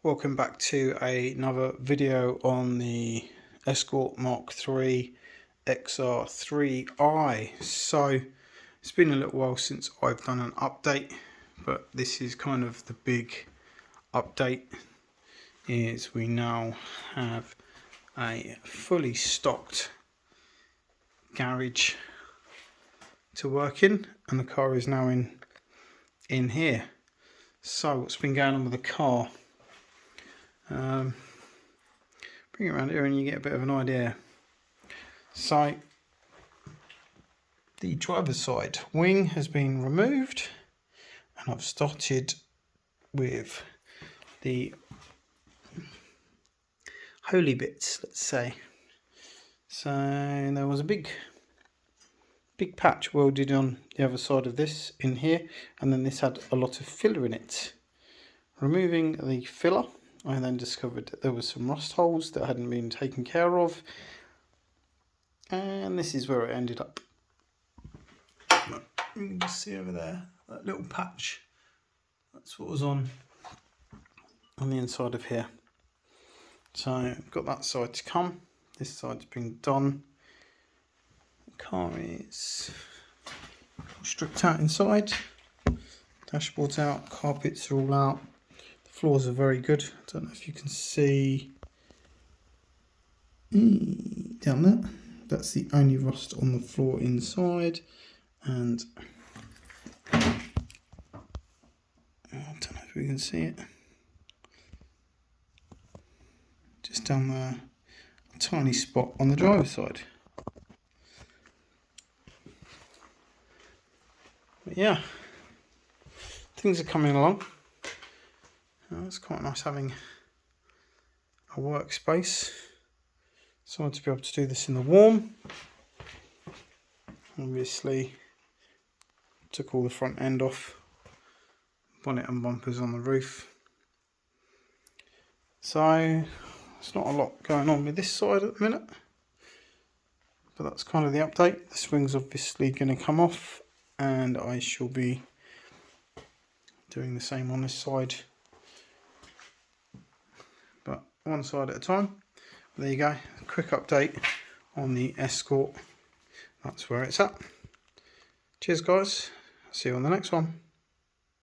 Welcome back to another video on the Escort Mk3 XR3i. So it's been a little while since I've done an update, but this is kind of the big update. Is we now have a fully stocked garage to work in, and the car is now in here. So what's been going on with the car? Bring it around here and you get a bit of an idea. So the driver's side wing has been removed, and I've started with the holy bits, let's say. So there was a big patch welded on the other side of this in here, and then this had a lot of filler in it. Removing the filler, I then discovered that there were some rust holes that hadn't been taken care of, and this is where it ended up. You can just see over there, that little patch, that's what was on the inside of here. So I've got that side to come, this side's been done. The car is stripped out inside, dashboard's out, carpets are all out. Floors are very good. I don't know if you can see down there. That's the only rust on the floor inside, and I don't know if we can see it. Just down there, a tiny spot on the driver's side. But yeah, things are coming along. It's quite nice having a workspace. So I want to be able to do this in the warm. Obviously, took all the front end off, bonnet and bumpers on the roof. So there's not a lot going on with this side at the minute, but that's kind of the update. The swing's obviously going to come off, and I shall be doing the same on this side, but one side at a time. There you go, a quick update on the Escort. That's where it's at. Cheers guys, see you on the next one.